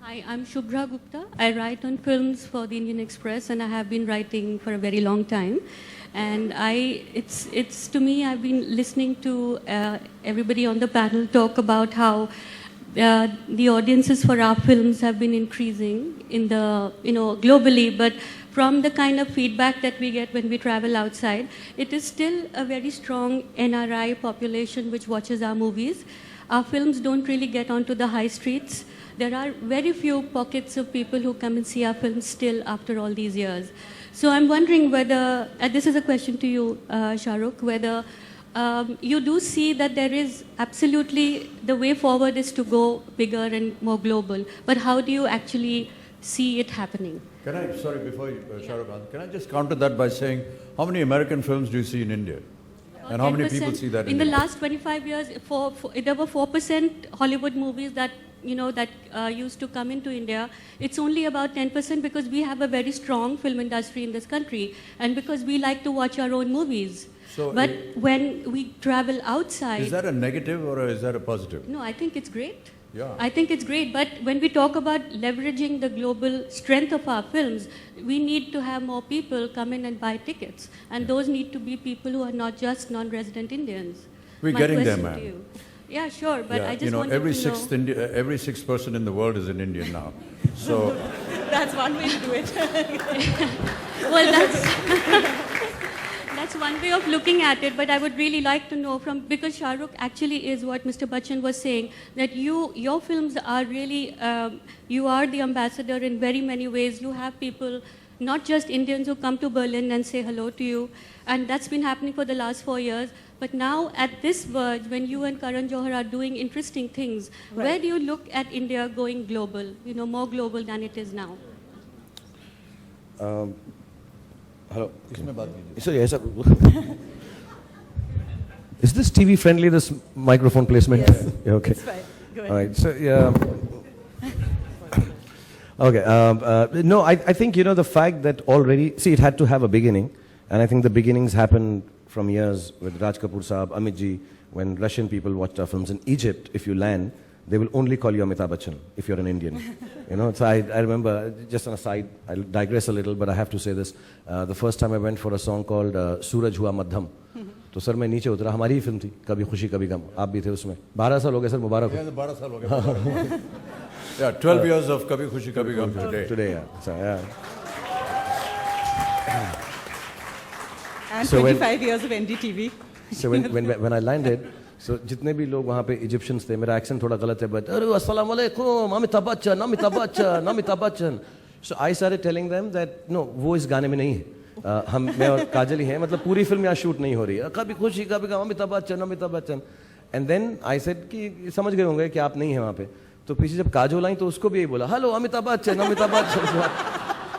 Hi, I'm Shubhra Gupta. I write on films for the Indian Express, and I have been writing for a very long time. And it's to me, I've been listening to everybody on the panel talk about how the audiences for our films have been increasing in the, globally, but from the kind of feedback that we get when we travel outside, it is still a very strong NRI population which watches our movies. Our films don't really get onto the high streets. There are very few pockets of people who come and see our films still after all these years. So I'm wondering whether, and this is a question to you, Shah Rukh, whether you do see that there is absolutely, the way forward is to go bigger and more global, but how do you actually see it happening? Can I, sorry, before you, Shah Rukh Khan, can I just counter that by saying, how many American films do you see in India? And how many people see that in the India? last 25 years, there were 4% Hollywood movies that used to come into India. It's only about 10% because we have a very strong film industry in this country and because we like to watch our own movies. So but when we travel outside... Is that a negative or is that a positive? No, I think it's great. Yeah. I think it's great, but when we talk about leveraging the global strength of our films, we need to have more people come in and buy tickets. And those need to be people who are not just non-resident Indians. We're getting there, man. Yeah, sure, but I just wanted every to know... every sixth person in the world is an Indian now. So that's one way to do it. Well, that's one way of looking at it, but I would really like to know from, because Shah Rukh actually is what Mr. Bachchan was saying, that your films are really, you are the ambassador in very many ways. You have people, not just Indians, who come to Berlin and say hello to you, and that's been happening for the last 4 years. But now at this verge, when you and Karan Johar are doing interesting things, right, where do you look at India going global, more global than it is now? Hello. So yes, is this TV friendly, this microphone placement? Yes. Yeah, okay. It's fine. Go ahead. All right. So yeah. Okay. No, I think the fact that already, see, it had to have a beginning, and I think the beginnings happened from years with Raj Kapoor Saab, Amit ji, when Russian people watched our films. In Egypt, if you land, they will only call you Amitabh Bachchan if you're an Indian. So I remember, just on a side, I'll digress a little, but I have to say this. The first time I went for a song called Suraj Hua Madham. तो sir मैं नीचे उतरा, हमारी ही film थी, कभी खुशी कभी गम, आप भी थे उसमें. 12 साल हो गए सर, मुबारक हो. 12 साल हो गए. Yeah, 12 years of Kabhi Khushi Kabhi Gum today. Today, yeah. So, yeah. And 25 years of NDTV. So when I landed, so जितने भी लोग वहाँ पे Egyptians थे, मेरा accent थोड़ा गलत है, but अरे अस्सलाम वालेकुम, Amitabh Bachchan, Amitabh Bachchan, Amitabh Bachchan. So I started telling them that no, वो इस गाने में नहीं है. मैं और काजल ही हैं, मतलब पूरी फिल्म यहाँ शूट नहीं हो रही है. कभी खुशी कभी गम, Amitabh Bachchan, Amitabh Bachchan. And then I said कि समझ गए होंगे कि आप नहीं हैं वहाँ पे. तो पीछे जब काजोल आई तो उसको भी यही बोला, हेलो अमिताभ बच्चन, अमिताभ बच्चन.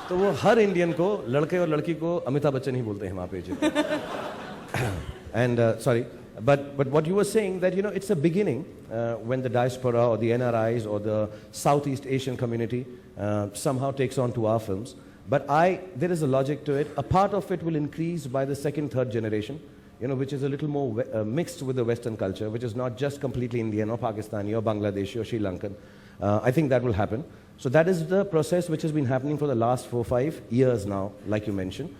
तो वो हर इंडियन को, लड़के और लड़की को अमिताभ बच्चन ही बोलते हैं वहाँ पे. And sorry, but what you were saying that it's a beginning when the diaspora or the NRIs or the Southeast Asian community somehow takes on to our films. But there is a logic to it. A part of it will increase by the second, third generation, which is a little more mixed with the Western culture, which is not just completely Indian or Pakistani or Bangladeshi or Sri Lankan. I think that will happen. So that is the process which has been happening for the last 4-5 years now, like you mentioned.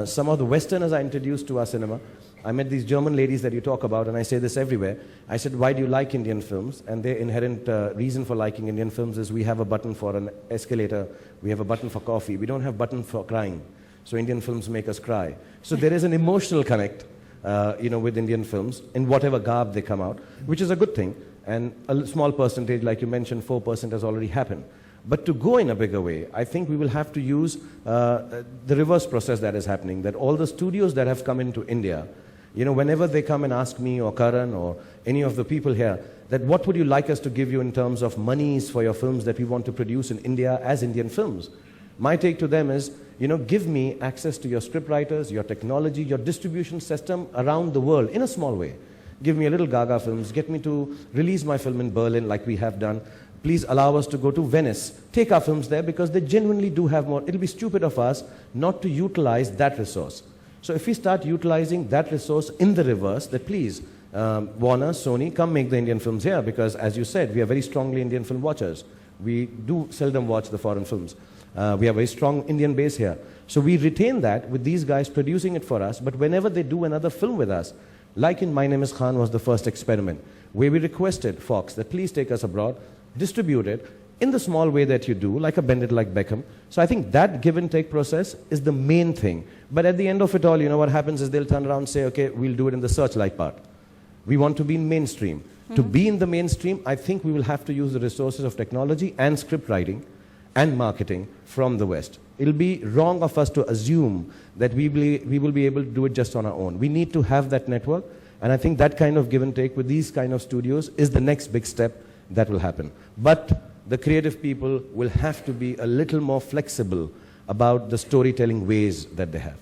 Some of the Westerners are introduced to our cinema. I met these German ladies that you talk about, and I say this everywhere. I said, why do you like Indian films? And their inherent reason for liking Indian films is we have a button for an escalator, we have a button for coffee, we don't have a button for crying. So Indian films make us cry. So there is an emotional connect, with Indian films in whatever garb they come out, which is a good thing. And a small percentage, like you mentioned, 4% has already happened. But to go in a bigger way, I think we will have to use the reverse process that is happening, that all the studios that have come into India, whenever they come and ask me or Karan or any of the people here, that what would you like us to give you in terms of monies for your films that we want to produce in India as Indian films? My take to them is, give me access to your scriptwriters, your technology, your distribution system around the world in a small way. Give me a little Gaga Films, get me to release my film in Berlin like we have done. Please allow us to go to Venice. Take our films there because they genuinely do have more. It'll be stupid of us not to utilize that resource. So if we start utilizing that resource in the reverse, that please, Warner, Sony, come make the Indian films here because as you said, we are very strongly Indian film watchers. We do seldom watch the foreign films. We have a very strong Indian base here. So we retain that with these guys producing it for us, but whenever they do another film with us, like in My Name is Khan was the first experiment, where we requested Fox that please take us abroad, distribute it in the small way that you do, like a Bend It Like Beckham. So I think that give and take process is the main thing. But at the end of it all, you know what happens is they'll turn around and say, okay, we'll do it in the searchlight part. We want to be in mainstream. To be in the mainstream, I think we will have to use the resources of technology and script writing and marketing from the West. It'll be wrong of us to assume that we will be able to do it just on our own. We need to have that network, and I think that kind of give and take with these kind of studios is the next big step that will happen. But the creative people will have to be a little more flexible about the storytelling ways that they have.